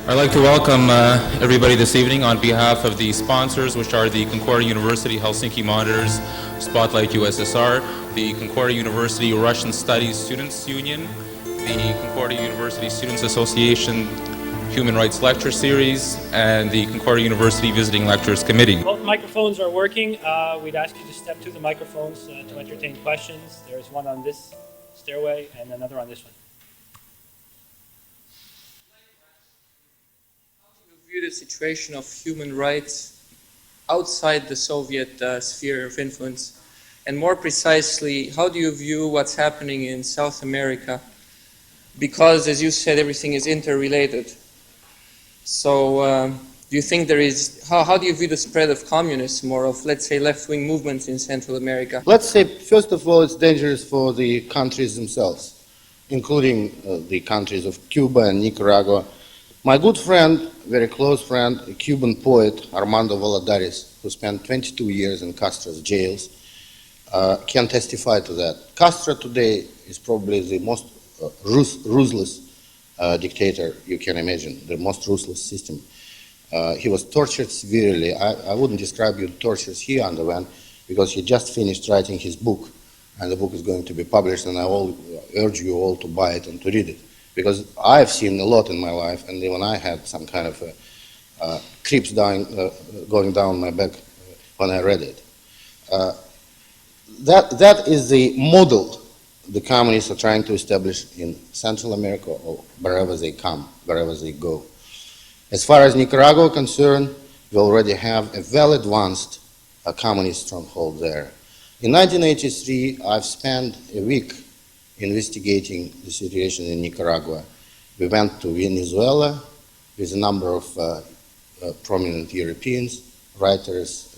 I'd like to welcome everybody this evening on behalf of the sponsors, which are the Concordia University Helsinki Monitors, Spotlight USSR, the Concordia University Russian Studies Students Union, the Concordia University Students Association Human Rights Lecture Series, and the Concordia University Visiting Lectures Committee. Both microphones are working. We'd ask you to step to the microphones to entertain questions. There's one on this stairway and another on this one. View the situation of human rights outside the Soviet sphere of influence, and more precisely, how do you view what's happening in South America? Because, as you said, everything is interrelated. So, do you think there is, how do you view the spread of communism or of, let's say, left-wing movements in Central America? Let's say, first of all, it's dangerous for the countries themselves, including the countries of Cuba and Nicaragua. My good friend, very close friend, a Cuban poet, Armando Valladares, who spent 22 years in Castro's jails, can testify to that. Castro today is probably the most ruthless dictator you can imagine, the most ruthless system. He was tortured severely. I wouldn't describe you the tortures he underwent because he just finished writing his book, and the book is going to be published, and I will urge you all to buy it and to read it. Because I've seen a lot in my life, and even I had some kind of creeps going down my back when I read it. That is the model the communists are trying to establish in Central America or wherever they come, wherever they go. As far as Nicaragua is concerned, we already have a well advanced communist stronghold there. In 1983, I've spent a week investigating the situation in Nicaragua. We went to Venezuela with a number of prominent Europeans, writers,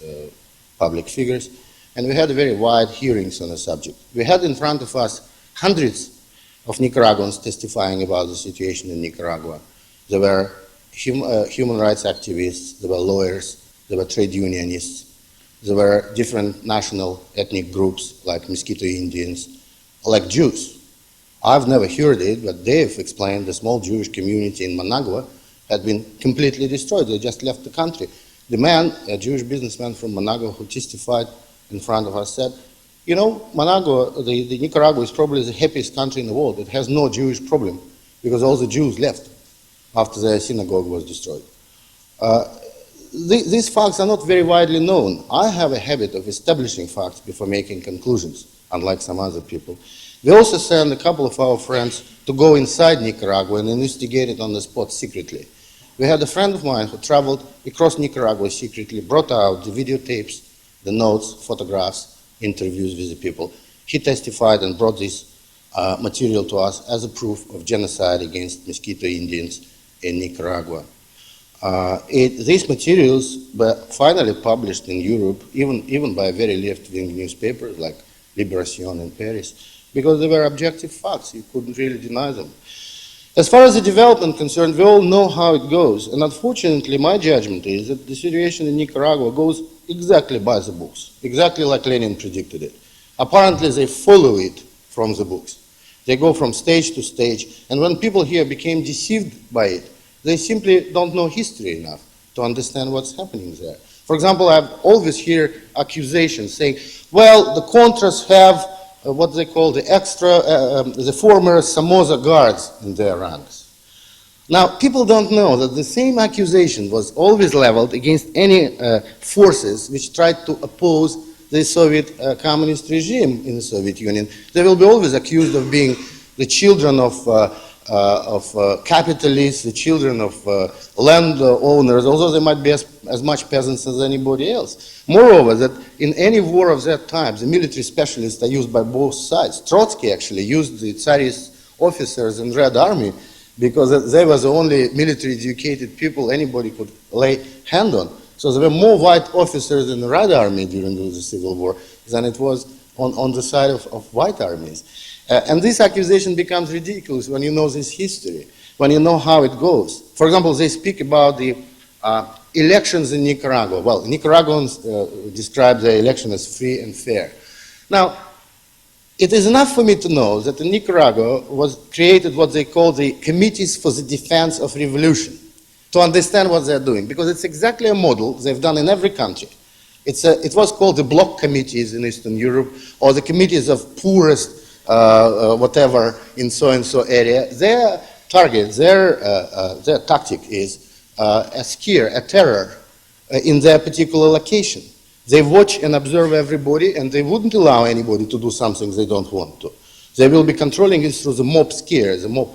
public figures, and we had very wide hearings on the subject. We had in front of us hundreds of Nicaraguans testifying about the situation in Nicaragua. There were human rights activists, there were lawyers, there were trade unionists, there were different national ethnic groups like Mosquito Indians, like Jews. I've never heard it, but they've explained the small Jewish community in Managua had been completely destroyed. They just left the country. The man, a Jewish businessman from Managua who testified in front of us, said, you know, Managua, the Nicaragua is probably the happiest country in the world. It has no Jewish problem because all the Jews left after their synagogue was destroyed. These facts are not very widely known. I have a habit of establishing facts before making conclusions, unlike some other people. We also sent a couple of our friends to go inside Nicaragua and investigate it on the spot secretly. We had a friend of mine who traveled across Nicaragua secretly, brought out the videotapes, the notes, photographs, interviews with the people. He testified and brought this material to us as a proof of genocide against Mosquito Indians in Nicaragua. These materials were finally published in Europe, even by very left-wing newspapers like Libération in Paris, because they were objective facts. You couldn't really deny them. As far as the development concerned, we all know how it goes. And unfortunately, my judgment is that the situation in Nicaragua goes exactly by the books, exactly like Lenin predicted it. Apparently, they follow it from the books. They go from stage to stage. And when people here became deceived by it, they simply don't know history enough to understand what's happening there. For example, I've always heard accusations saying, well, the Contras have what they call the former Somoza guards in their ranks. Now, people don't know that the same accusation was always leveled against any forces which tried to oppose the Soviet communist regime in the Soviet Union. They will be always accused of being the children of capitalists, the children of land owners, although they might be as much peasants as anybody else. Moreover, that in any war of that time, the military specialists are used by both sides. Trotsky actually used the Tsarist officers in Red Army because they were the only military educated people anybody could lay hand on. So there were more white officers in the Red Army during the Civil War than it was on the side of white armies. And this accusation becomes ridiculous when you know this history, when you know how it goes. For example, they speak about the elections in Nicaragua. Well, Nicaraguans describe the election as free and fair. Now, it is enough for me to know that in Nicaragua was created what they call the Committees for the Defense of Revolution. to understand what they're doing, because it's exactly a model they've done in every country. It was called the bloc committees in Eastern Europe, or the committees of poorest whatever in so-and-so area. Their target, their tactic is a scare, a terror in their particular location. They watch and observe everybody, and they wouldn't allow anybody to do something they don't want to. They will be controlling it through the mob scare, the mob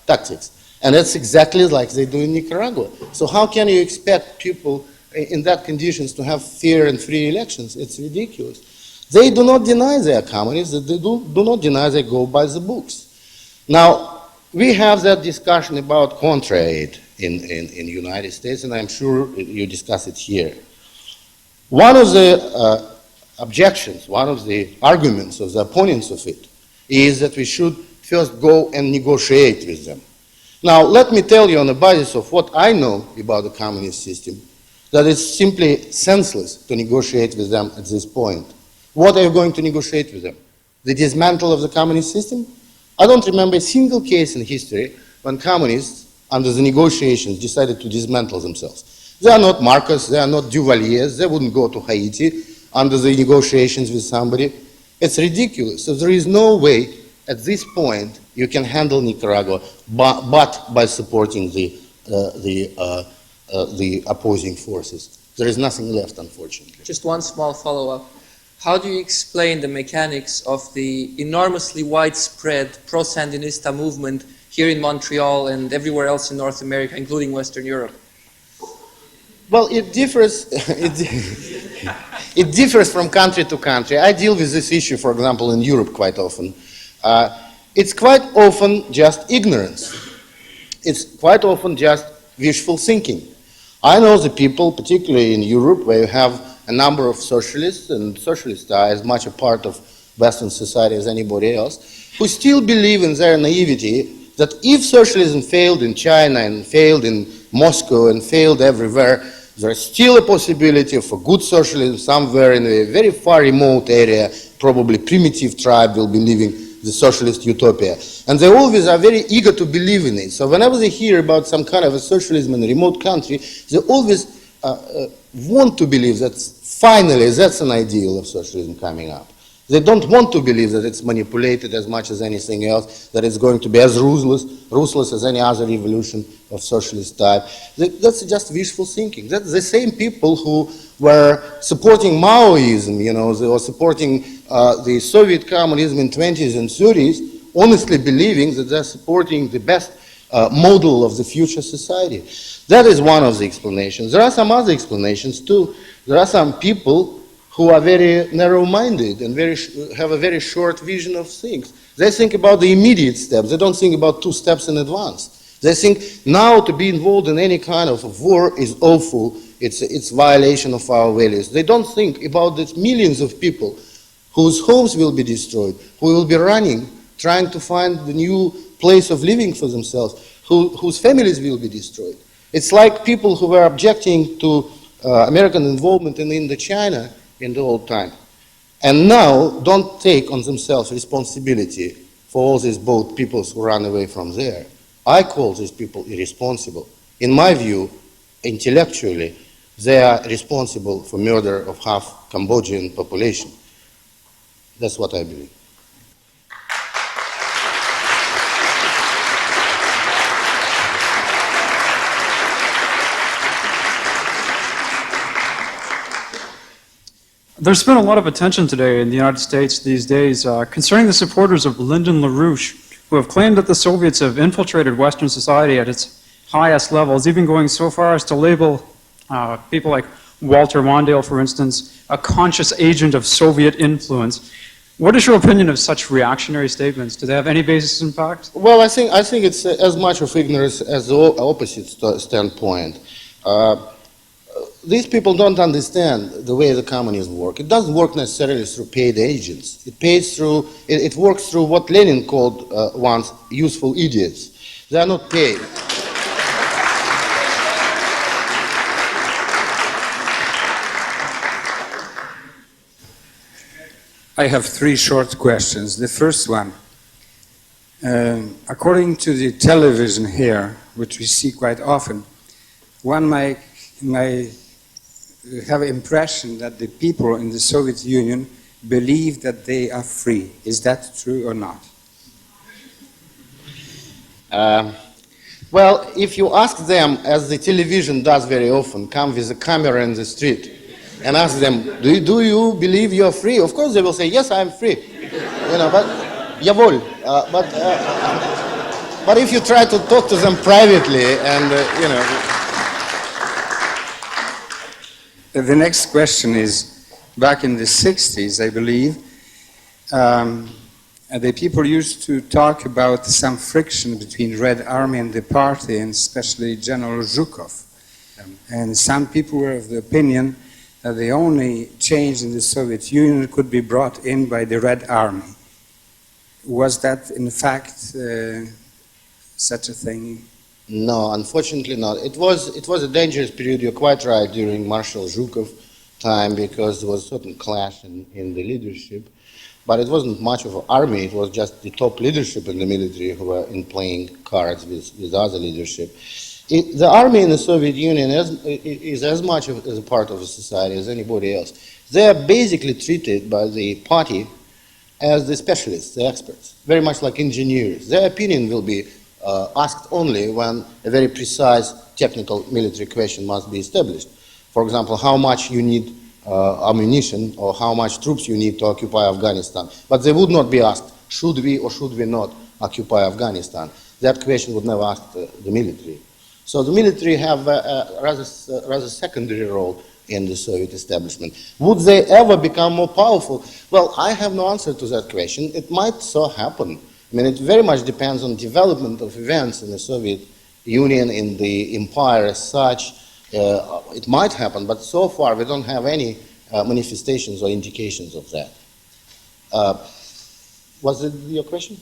tactics. And that's exactly like they do in Nicaragua. So how can you expect people in that conditions to have fair and free elections? It's ridiculous. They do not deny they are communists. They do not deny they go by the books. Now, we have that discussion about contra-aid in the United States, and I'm sure you discuss it here. One of the objections, one of the arguments of the opponents of it is that we should first go and negotiate with them. Now, let me tell you on the basis of what I know about the communist system, that it's simply senseless to negotiate with them at this point. What are you going to negotiate with them? The dismantle of the communist system? I don't remember a single case in history when communists, under the negotiations, decided to dismantle themselves. They are not Marcos, they are not Duvaliers, they wouldn't go to Haiti under the negotiations with somebody. It's ridiculous. So there is no way at this point you can handle Nicaragua but by supporting the opposing forces. There is nothing left, unfortunately. Just one small follow-up. How do you explain the mechanics of the enormously widespread Pro Sandinista movement here in Montreal and everywhere else in North America, including Western Europe? Well, it differs. It differs from country to country. I deal with this issue, for example, in Europe quite often. It's quite often just ignorance. It's quite often just wishful thinking. I know the people, particularly in Europe, where you have a number of socialists, and socialists are as much a part of Western society as anybody else, who still believe in their naivety that if socialism failed in China and failed in Moscow and failed everywhere, there is still a possibility of a good socialism somewhere in a very far remote area, probably primitive tribe will be living the socialist utopia. And they always are very eager to believe in it. So whenever they hear about some kind of a socialism in a remote country, they always want to believe that finally that's an ideal of socialism coming up. They don't want to believe that it's manipulated as much as anything else, that it's going to be as ruthless as any other revolution of socialist type. That's just wishful thinking. That's the same people who were supporting Maoism, you know, they were supporting the Soviet communism in 20s and 30s, honestly believing that they're supporting the best model of the future society. That is one of the explanations. There are some other explanations too. There are some people who are very narrow-minded and have a very short vision of things. They think about the immediate steps. They don't think about 2 steps in advance. They think now to be involved in any kind of war is awful. It's violation of our values. They don't think about the millions of people whose homes will be destroyed, who will be running, trying to find the new place of living for themselves, whose families will be destroyed. It's like people who were objecting to American involvement in Indochina in the old time, and now don't take on themselves responsibility for all these boat peoples who run away from there. I call these people irresponsible. In my view, intellectually, they are responsible for murder of half Cambodian population. That's what I believe. There's been a lot of attention today in the United States these days concerning the supporters of Lyndon LaRouche, who have claimed that the Soviets have infiltrated Western society at its highest levels, even going so far as to label people like Walter Mondale, for instance, a conscious agent of Soviet influence. What is your opinion of such reactionary statements? Do they have any basis in fact? Well, I think it's as much of ignorance as the opposite standpoint. These people don't understand the way the communism works. It doesn't work necessarily through paid agents. It works through what Lenin called once useful idiots. They are not paid. I have 3 short questions. The first one, according to the television here, which we see quite often, one may have impression that the people in the Soviet Union believe that they are free. Is that true or not? Well, if you ask them, as the television does very often, come with a camera in the street and ask them, do you believe you are free? Of course they will say, yes, I am free. You know, but jawohl. But if you try to talk to them privately and, you know. The next question is, back in the 60s, I believe, the people used to talk about some friction between Red Army and the party, and especially General Zhukov. And some people were of the opinion that the only change in the Soviet Union could be brought in by the Red Army. Was that, in fact, such a thing? No, unfortunately not. It was a dangerous period, you're quite right, during Marshal Zhukov time, because there was a certain clash in the leadership. But it wasn't much of an army, it was just the top leadership in the military who were in playing cards with other leadership. The army in the Soviet Union is as much as a part of a society as anybody else. They are basically treated by the party as the specialists, the experts, very much like engineers. Their opinion will be asked only when a very precise technical military question must be established. For example, how much you need ammunition or how much troops you need to occupy Afghanistan. But they would not be asked, should we or should we not occupy Afghanistan? That question would never ask the military. So the military have a rather secondary role in the Soviet establishment. Would they ever become more powerful? Well, I have no answer to that question. It might so happen. I mean, it very much depends on development of events in the Soviet Union, in the empire as such. It might happen, but so far we don't have any manifestations or indications of that. Was it your question?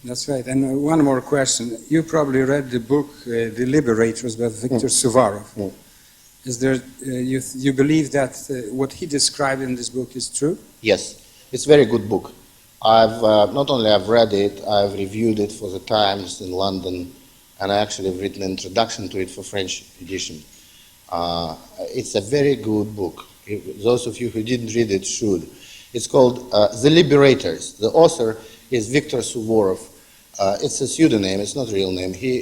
That's right. And one more question. You probably read the book, The Liberators, by Viktor Suvorov. Is there, you believe that what he described in this book is true? Yes, it's a very good book. I've not only I've read it, I've reviewed it for the Times in London, and I actually have written an introduction to it for French edition. It's a very good book. Those of you who didn't read it should. It's called The Liberators. The author is Viktor Suvorov. It's a pseudonym, it's not a real name. He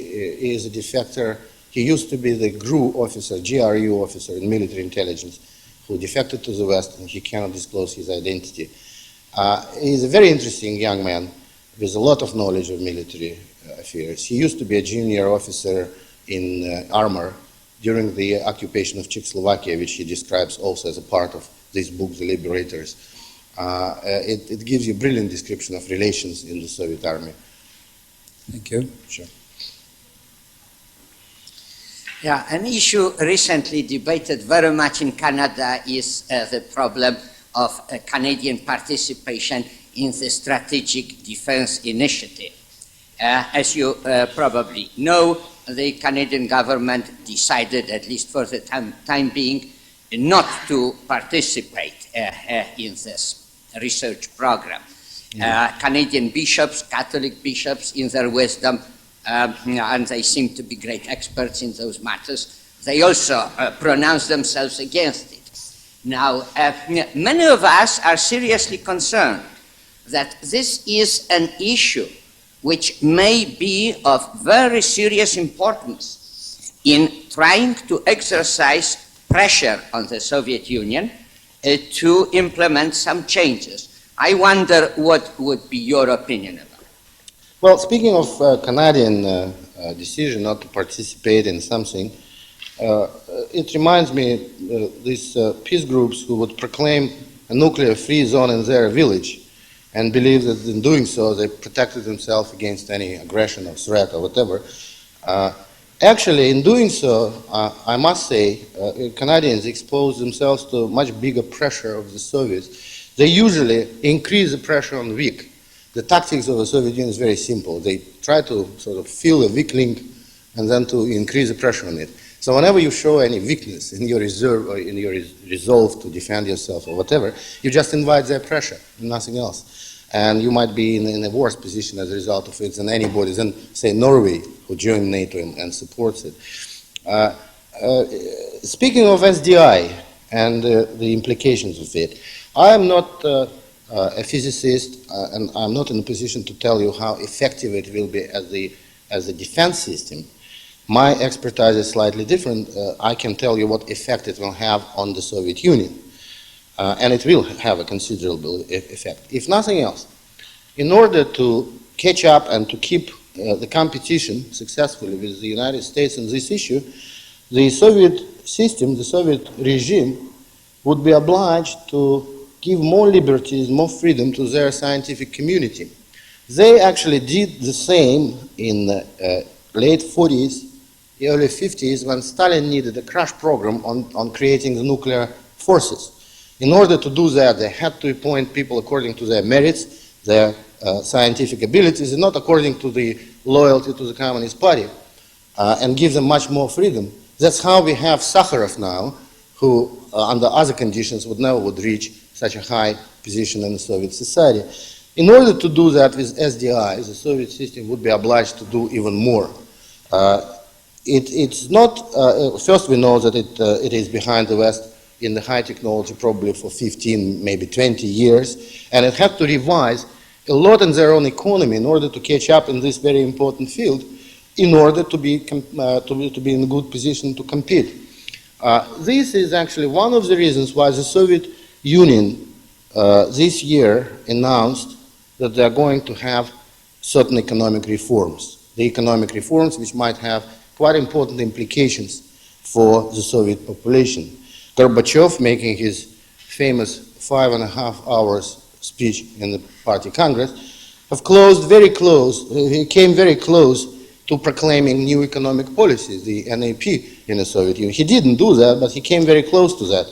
is a defector. He used to be the GRU officer, GRU officer in military intelligence, who defected to the West, and he cannot disclose his identity. He's a very interesting young man with a lot of knowledge of military affairs. He used to be a junior officer in armor during the occupation of Czechoslovakia, which he describes also as a part of this book, The Liberators. It gives you a brilliant description of relations in the Soviet army. Thank you. Sure. Yeah, an issue recently debated very much in Canada is the problem of Canadian participation in the Strategic Defense Initiative. As you probably know, the Canadian government decided, at least for the time being, not to participate in this research program. Canadian bishops, Catholic bishops, in their wisdom, and they seem to be great experts in those matters, they also pronounce themselves against it. Now, many of us are seriously concerned that this is an issue which may be of very serious importance in trying to exercise pressure on the Soviet Union to implement some changes. I wonder what would be your opinion about it. Well, speaking of Canadian decision not to participate in something, it reminds me these peace groups who would proclaim a nuclear-free zone in their village and believe that in doing so they protected themselves against any aggression or threat or whatever. Actually, in doing so, I must say, Canadians expose themselves to much bigger pressure of the Soviets. They usually increase the pressure on weak. The tactics of the Soviet Union is very simple. They try to sort of feel a weak link and then to increase the pressure on it. So whenever you show any weakness in your reserve or in your resolve to defend yourself or whatever, you just invite their pressure, nothing else. And you might be in a worse position as a result of it than anybody, than, say, Norway, who joined NATO and supports it. Speaking of SDI and the implications of it, I am not a physicist, and I'm not in a position to tell you how effective it will be as a defense system. My expertise is slightly different. I can tell you what effect it will have on the Soviet Union. And it will have a considerable effect. If nothing else, in order to catch up and to keep the competition successfully with the United States on this issue, the Soviet system, the Soviet regime, would be obliged to give more liberties, more freedom to their scientific community. They actually did the same in the late 40s, early 50s, when Stalin needed a crash program on creating the nuclear forces. In order to do that, they had to appoint people according to their merits, their scientific abilities, and not according to the loyalty to the Communist Party, and give them much more freedom. That's how we have Sakharov now, who under other conditions would never reach such a high position in the Soviet society. In order to do that with SDI, the Soviet system would be obliged to do even more. It's not, first we know that it is behind the West in the high technology probably for 15, maybe 20 years, and it had to revise a lot in their own economy in order to catch up in this very important field, in order to be in a good position to compete. This is actually one of the reasons why the Soviet Union this year announced that they are going to have certain economic reforms. The economic reforms which might have quite important implications for the Soviet population. Gorbachev, making his famous 5.5 hours speech in the party congress, he came very close to proclaiming new economic policies, the NAP in the Soviet Union. He didn't do that, but he came very close to that.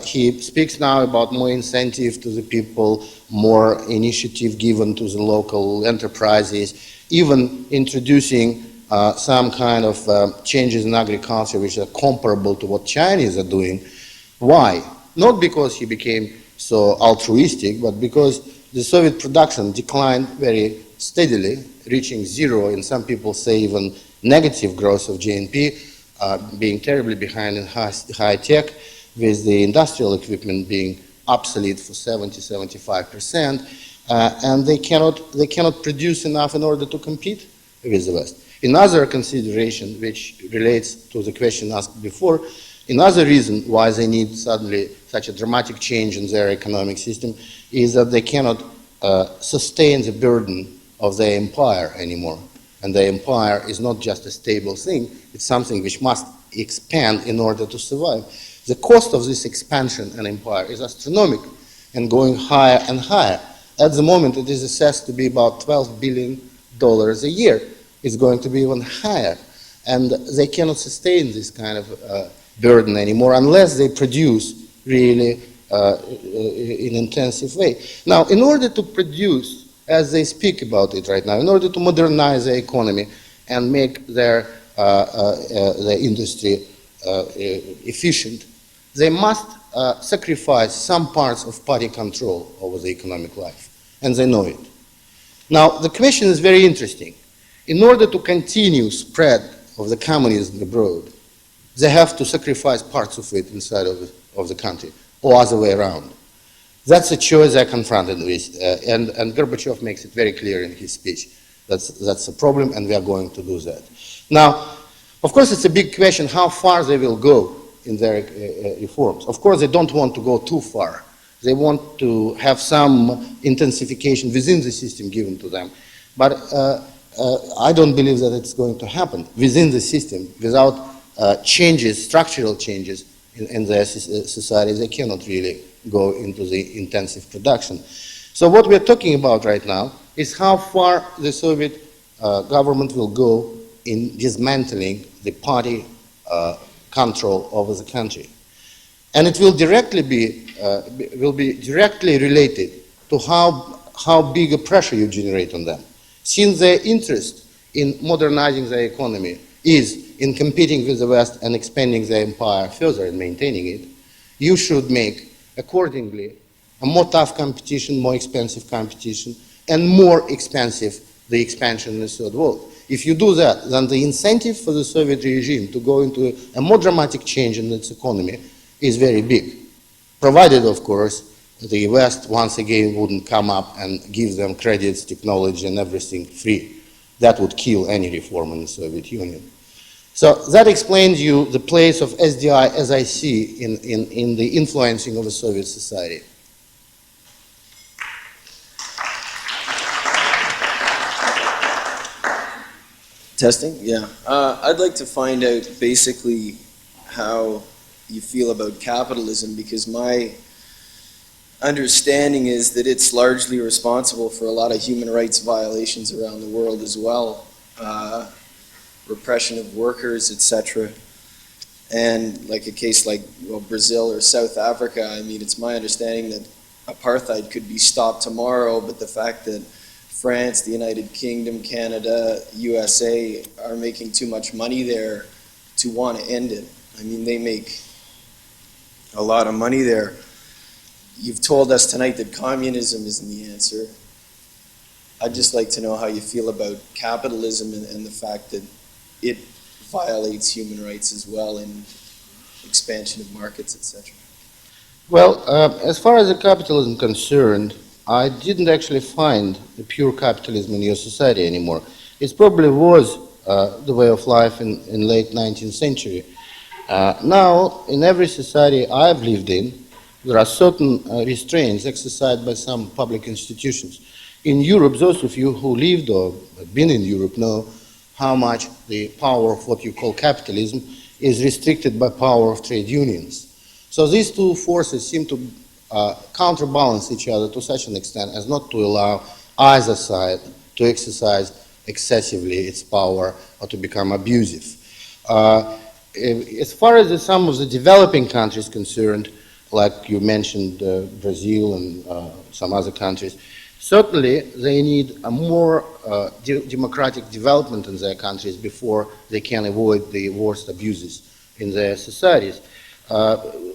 He speaks now about more incentive to the people, more initiative given to the local enterprises, even introducing some kind of changes in agriculture which are comparable to what Chinese are doing. Why? Not because he became so altruistic, but because the Soviet production declined very steadily, reaching zero, and some people say even negative growth of GNP, being terribly behind in high tech, with the industrial equipment being obsolete for 70–75%, and they cannot produce enough in order to compete with the West. Another consideration which relates to the question asked before, another reason why they need suddenly such a dramatic change in their economic system is that they cannot sustain the burden of their empire anymore. And the empire is not just a stable thing, it's something which must expand in order to survive. The cost of this expansion and empire is astronomical and going higher and higher. At the moment it is assessed to be about $12 billion a year. It's going to be even higher. And they cannot sustain this kind of burden anymore unless they produce really in an intensive way. Now, in order to produce, as they speak about it right now, in order to modernize their economy and make their industry efficient, they must sacrifice some parts of party control over the economic life, and they know it. Now, the question is very interesting. In order to continue spread of the communism abroad, they have to sacrifice parts of it inside of the country, or other way around. That's a choice they're confronted with, and Gorbachev makes it very clear in his speech. That's a problem, and we are going to do that. Now, of course, it's a big question how far they will go in their reforms. Of course, they don't want to go too far. They want to have some intensification within the system given to them. But I don't believe that it's going to happen within the system without changes, structural changes in their society. They cannot really go into the intensive production. So what we're talking about right now is how far the Soviet government will go in dismantling the party control over the country. And it will directly be directly related to how big a pressure you generate on them. Since their interest in modernizing their economy is in competing with the West and expanding their empire further and maintaining it, you should make accordingly a more tough competition, more expensive competition, and more expensive the expansion in the third world. If you do that, then the incentive for the Soviet regime to go into a more dramatic change in its economy is very big, provided, of course, the West once again wouldn't come up and give them credits, technology, and everything free. That would kill any reform in the Soviet Union. So that explains you the place of SDI as I see in the influencing of the Soviet society. Testing? Yeah. I'd like to find out basically how you feel about capitalism, because my understanding is that it's largely responsible for a lot of human rights violations around the world as well. Repression of workers, etc. And like a case like Brazil or South Africa, I mean, it's my understanding that apartheid could be stopped tomorrow, but the fact that France, the United Kingdom, Canada, USA are making too much money there to want to end it. I mean, they make a lot of money there. You've told us tonight that communism isn't the answer. I'd just like to know how you feel about capitalism and the fact that it violates human rights as well in expansion of markets, etc. Well, as far as the capitalism concerned, I didn't actually find the pure capitalism in your society anymore. It probably was the way of life in late 19th century. Now, in every society I've lived in, there are certain restraints exercised by some public institutions. In Europe, those of you who lived or have been in Europe know how much the power of what you call capitalism is restricted by power of trade unions. So these two forces seem to counterbalance each other to such an extent as not to allow either side to exercise excessively its power or to become abusive. As far as some of the developing countries concerned, like you mentioned Brazil and some other countries, certainly they need a more democratic development in their countries before they can avoid the worst abuses in their societies.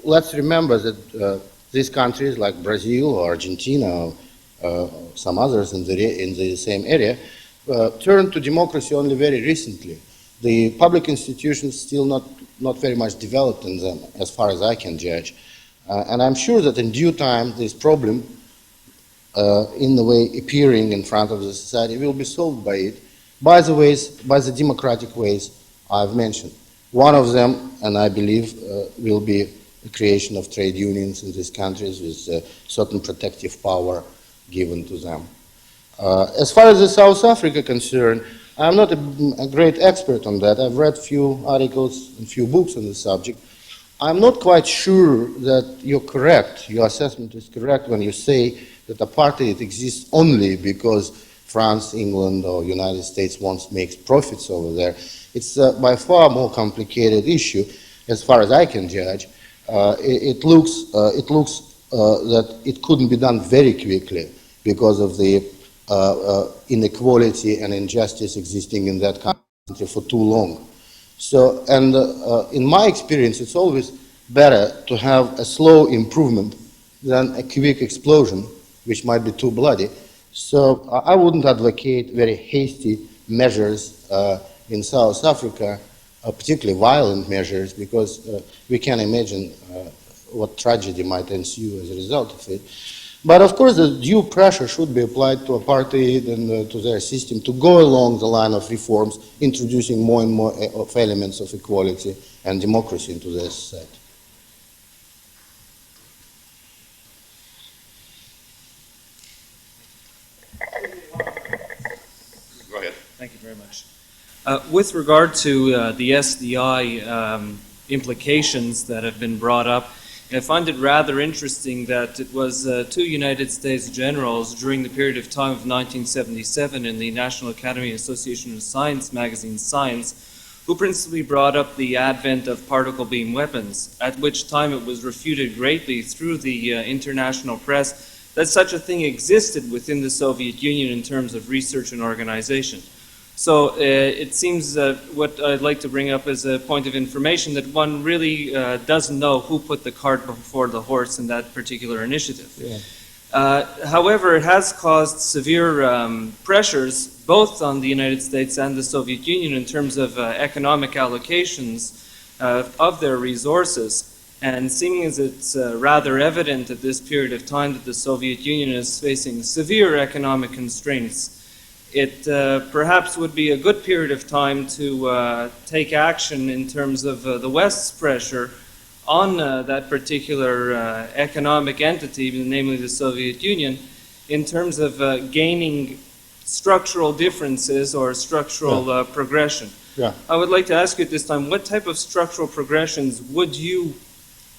Let's remember that these countries like Brazil or Argentina or some others in the same area turned to democracy only very recently. The public institutions still not very much developed in them as far as I can judge. And I'm sure that in due time this problem in the way appearing in front of the society will be solved by it, by the democratic ways I've mentioned. One of them, and I believe, will be the creation of trade unions in these countries with certain protective power given to them. As far as the South Africa concerned, I'm not a great expert on that. I've read a few articles and few books on the subject. I'm not quite sure that you're correct, your assessment is correct when you say that apartheid exists only because France, England, or United States makes profits over there. It's by far more complicated issue, as far as I can judge. It looks that it couldn't be done very quickly because of the inequality and injustice existing in that country for too long. So, and in my experience, it's always better to have a slow improvement than a quick explosion, which might be too bloody. So I wouldn't advocate very hasty measures in South Africa, particularly violent measures, because we can imagine what tragedy might ensue as a result of it. But of course, the due pressure should be applied to apartheid and to their system to go along the line of reforms, introducing more and more of elements of equality and democracy into their society. Go ahead. Thank you very much. With regard to the SDI implications that have been brought up, I find it rather interesting that it was two United States generals during the period of time of 1977 in the National Academy Association of Science magazine Science, who principally brought up the advent of particle beam weapons, at which time it was refuted greatly through the international press that such a thing existed within the Soviet Union in terms of research and organization. So it seems what I'd like to bring up as a point of information that one really doesn't know who put the cart before the horse in that particular initiative. Yeah. However, it has caused severe pressures both on the United States and the Soviet Union in terms of economic allocations of their resources. And seeming as it's rather evident at this period of time that the Soviet Union is facing severe economic constraints, it perhaps would be a good period of time to take action in terms of the West's pressure on that particular economic entity, namely the Soviet Union, in terms of gaining structural differences or structural progression. Yeah. I would like to ask you at this time, what type of structural progressions would you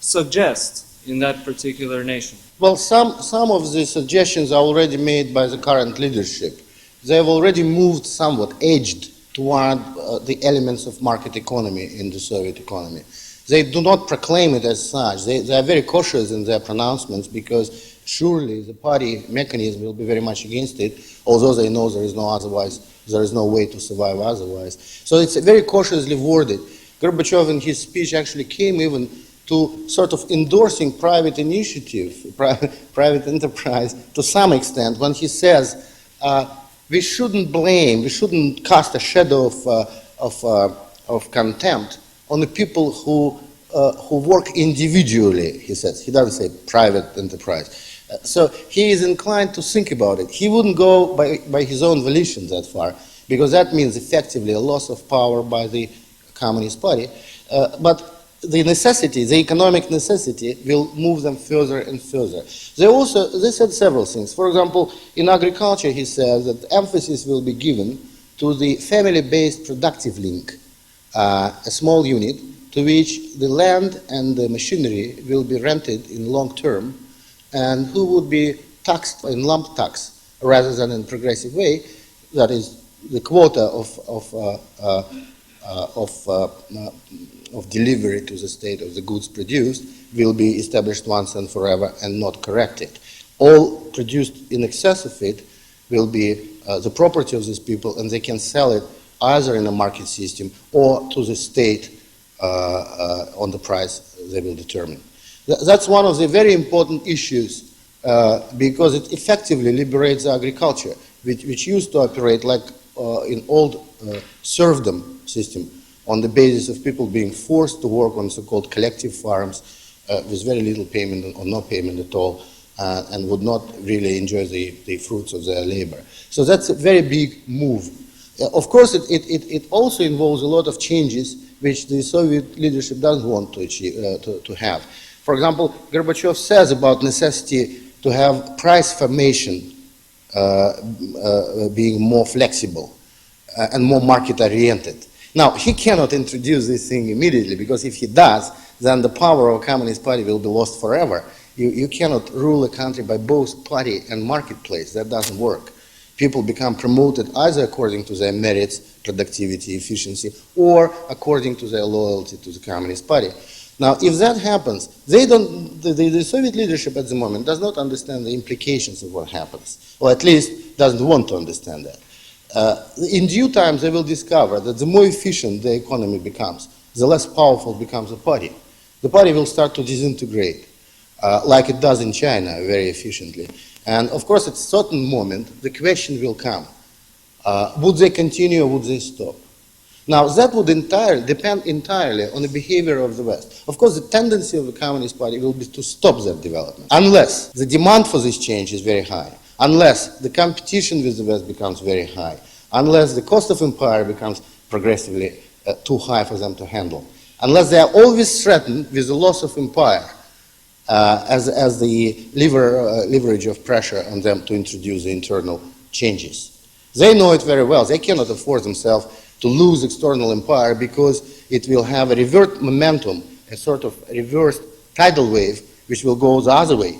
suggest in that particular nation? Well, some of the suggestions are already made by the current leadership. They have already moved somewhat, edged toward the elements of market economy in the Soviet economy. They do not proclaim it as such. They are very cautious in their pronouncements because surely the party mechanism will be very much against it, although they know there is no way to survive otherwise. So it's very cautiously worded. Gorbachev in his speech actually came even to sort of endorsing private initiative, private enterprise to some extent when he says we shouldn't blame, we shouldn't cast a shadow of contempt on the people who work individually, he says. He doesn't say private enterprise. So he is inclined to think about it. He wouldn't go by his own volition that far, because that means effectively a loss of power by the Communist Party. But the necessity, the economic necessity, will move them further and further. They said several things. For example, in agriculture, he says that emphasis will be given to the family-based productive link, a small unit to which the land and the machinery will be rented in long term, and who would be taxed in lump tax rather than in progressive way. That is, the quota of delivery to the state of the goods produced will be established once and forever and not corrected. All produced in excess of it will be the property of these people, and they can sell it either in a market system or to the state on the price they will determine. That's one of the very important issues because it effectively liberates agriculture, which used to operate like in old serfdom system on the basis of people being forced to work on so-called collective farms with very little payment or no payment at all, and would not really enjoy the fruits of their labor. So that's a very big move. Of course, it also involves a lot of changes which the Soviet leadership doesn't want to achieve, to have. For example, Gorbachev says about necessity to have price formation being more flexible and more market-oriented. Now, he cannot introduce this thing immediately, because if he does, then the power of the Communist Party will be lost forever. You cannot rule a country by both party and marketplace. That doesn't work. People become promoted either according to their merits, productivity, efficiency, or according to their loyalty to the Communist Party. Now, if that happens, the Soviet leadership at the moment does not understand the implications of what happens, or at least doesn't want to understand that. In due time, they will discover that the more efficient the economy becomes, the less powerful becomes the party. The party will start to disintegrate, like it does in China very efficiently. And of course, at a certain moment, the question will come, would they continue or would they stop? Now, that would depend entirely on the behavior of the West. Of course, the tendency of the Communist Party will be to stop that development, unless the demand for this change is very high, unless the competition with the West becomes very high, unless the cost of empire becomes progressively too high for them to handle, unless they are always threatened with the loss of empire as the leverage of pressure on them to introduce the internal changes. They know it very well. They cannot afford themselves to lose external empire, because it will have a revert momentum, a sort of reverse tidal wave, which will go the other way.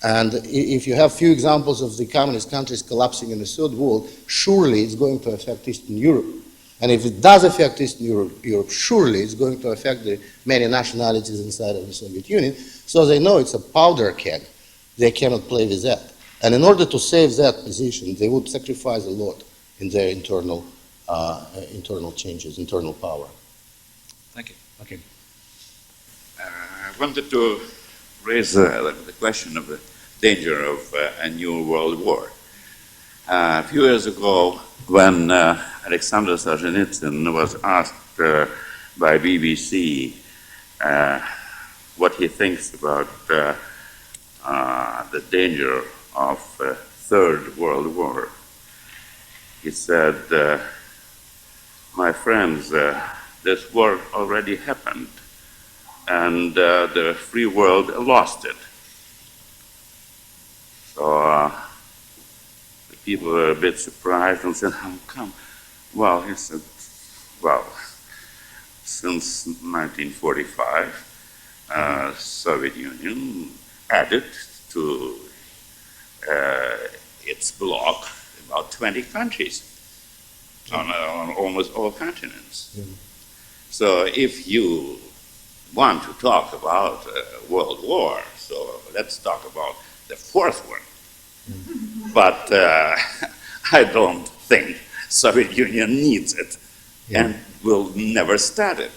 And if you have few examples of the communist countries collapsing in the third world, surely it's going to affect Eastern Europe. And if it does affect Eastern Europe, surely it's going to affect the many nationalities inside of the Soviet Union. So they know it's a powder keg. They cannot play with that. And in order to save that position, they would sacrifice a lot in their internal changes, internal power. Thank you. Okay. I wanted to raise the question of the danger of a new world war. A few years ago, when Alexander Solzhenitsyn was asked by BBC what he thinks about the danger of a third world war, he said, my friends, this war already happened, and the free world lost it. So the people were a bit surprised and said, how come? Well, he said, well, since 1945, Soviet Union added to its bloc about 20 countries on almost all continents. So if you want to talk about world war, so let's talk about the fourth one. But I don't think Soviet Union needs it and will never start it,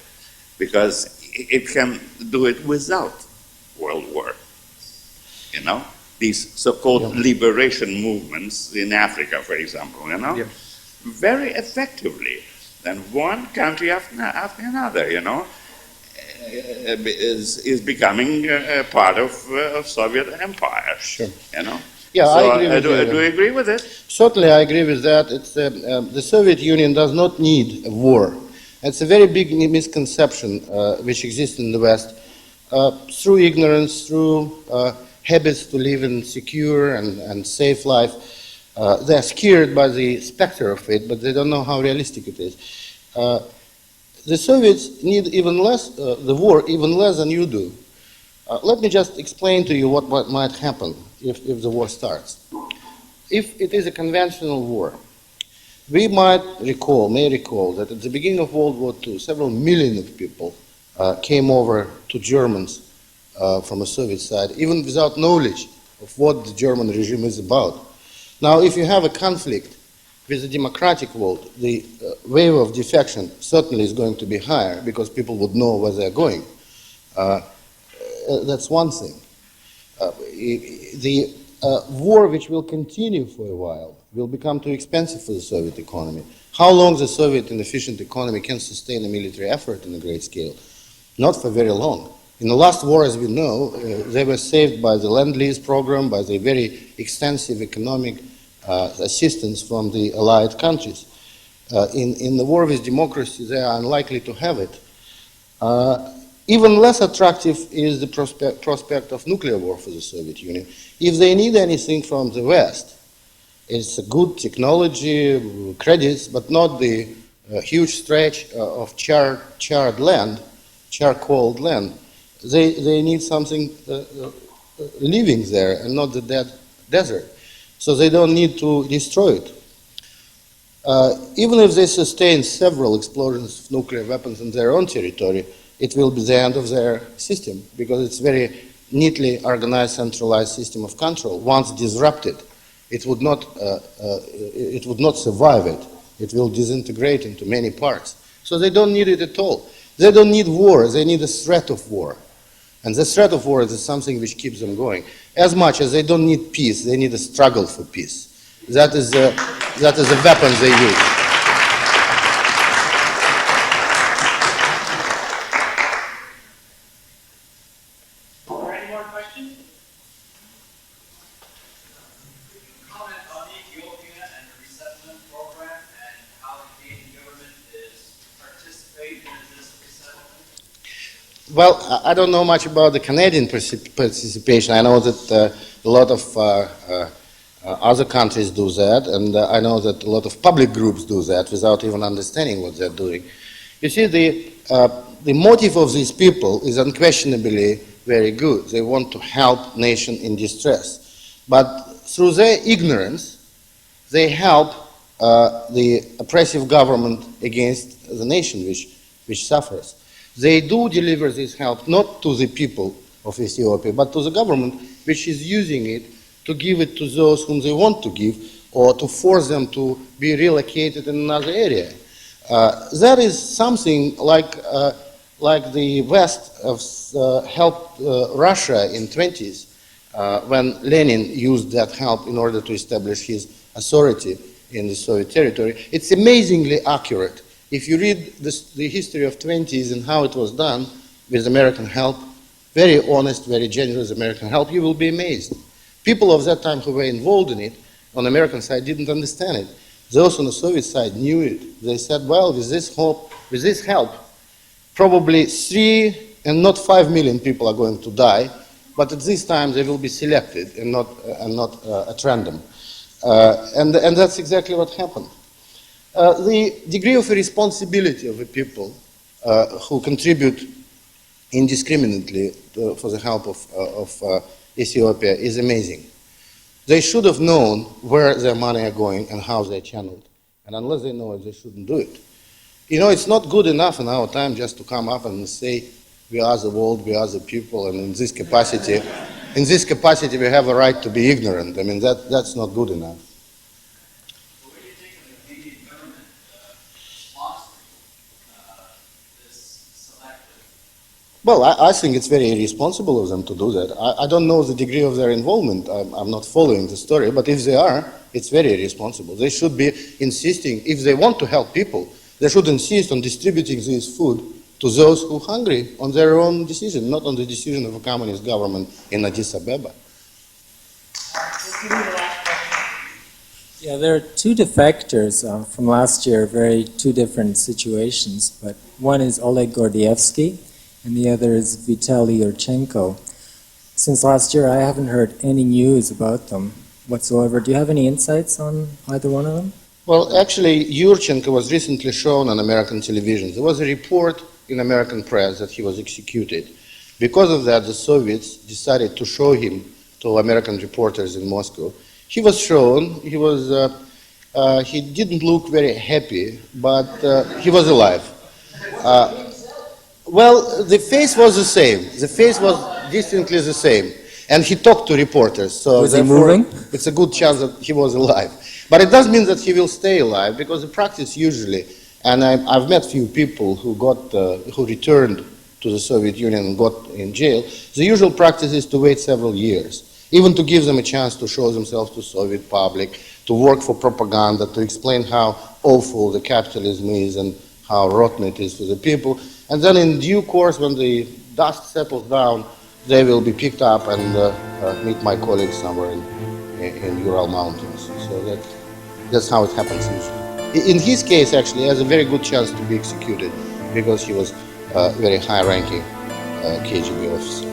because it can do it without world war. You know, these so-called liberation movements in Africa, for example, you know, very effectively. Then one country after another, you know, is becoming part of Soviet empire. Sure. You know. Yeah, So I agree with you. do you agree with it? Certainly, I agree with that. It's, the Soviet Union does not need a war. It's a very big misconception which exists in the West through ignorance, through habits to live in secure and safe life. They're scared by the specter of it, but they don't know how realistic it is. The Soviets need even less, the war even less than you do. Let me just explain to you what might happen if the war starts. If it is a conventional war, we may recall that at the beginning of World War II, several million of people came over to Germans from the Soviet side, even without knowledge of what the German regime is about. Now, if you have a conflict with the democratic world, the wave of defection certainly is going to be higher because people would know where they're going. That's one thing. The war, which will continue for a while, will become too expensive for the Soviet economy. How long the Soviet inefficient economy can sustain a military effort on a great scale? Not for very long. In the last war, as we know, they were saved by the Lend-Lease program, by the very extensive economic assistance from the allied countries. In the war with democracy, they are unlikely to have it. Even less attractive is the prospect of nuclear war for the Soviet Union. If they need anything from the West, it's a good technology, credits, but not the huge stretch of charred land, charcoaled land. They need something living there and not the dead desert. So they don't need to destroy it. Even if they sustain several explosions of nuclear weapons in their own territory, it will be the end of their system because it's a very neatly organized, centralized system of control. Once disrupted, it would not survive it. It will disintegrate into many parts. So they don't need it at all. They don't need war. They need a threat of war. And the threat of war is something which keeps them going. As much as they don't need peace, they need a struggle for peace. That is the weapon they use. Are there any more questions? Comment on Ethiopia and the resettlement program and how the Canadian government is participating in this resettlement? Well, I don't know much about the Canadian participation. I know that a lot of other countries do that, and I know that a lot of public groups do that without even understanding what they're doing. You see, the motive of these people is unquestionably very good. They want to help nation in distress. But through their ignorance, they help the oppressive government against the nation which suffers. They do deliver this help not to the people of Ethiopia, but to the government which is using it to give it to those whom they want to give or to force them to be relocated in another area. That is something like the West helped Russia in 20s when Lenin used that help in order to establish his authority in the Soviet territory. It's amazingly accurate. If you read the history of 20s and how it was done with American help, very honest, very generous American help, you will be amazed. People of that time who were involved in it on the American side didn't understand it. Those on the Soviet side knew it. They said, well, with this help, probably 3 and not 5 million people are going to die, but at this time they will be selected and not at random. And that's exactly what happened. The degree of responsibility of the people who contribute indiscriminately for the help of Ethiopia is amazing. They should have known where their money are going and how they're channeled. And unless they know it, they shouldn't do it. You know, it's not good enough in our time just to come up and say, we are the world, we are the people, and in this capacity we have a right to be ignorant. I mean, that's not good enough. What do you think of the Canadian government sponsoring this selective? Well, I think it's very irresponsible of them to do that. I don't know the degree of their involvement. I'm not following the story, but if they are, it's very irresponsible. They should be insisting, if they want to help people, they should insist on distributing this food to those who are hungry on their own decision, not on the decision of a communist government in Addis Ababa. Yeah, there are two defectors from last year, two different situations, but one is Oleg Gordievsky and the other is Vitaly Yurchenko. Since last year, I haven't heard any news about them whatsoever. Do you have any insights on either one of them? Well, actually, Yurchenko was recently shown on American television. There was a report in American press that he was executed. Because of that, the Soviets decided to show him to American reporters in Moscow. He was shown, he didn't look very happy, but he was alive. Well, the face was the same. The face was distinctly the same. And he talked to reporters, so was he moving? It's a good chance that he was alive. But it does mean that he will stay alive, because the practice usually, and I've met few people who returned to the Soviet Union and got in jail, the usual practice is to wait several years, even to give them a chance to show themselves to Soviet public, to work for propaganda, to explain how awful the capitalism is and how rotten it is for the people. And then in due course, when the dust settles down, they will be picked up and meet my colleagues somewhere in Ural Mountains. So that's how it happens usually. In his case, actually, he has a very good chance to be executed because he was a very high-ranking KGB officer.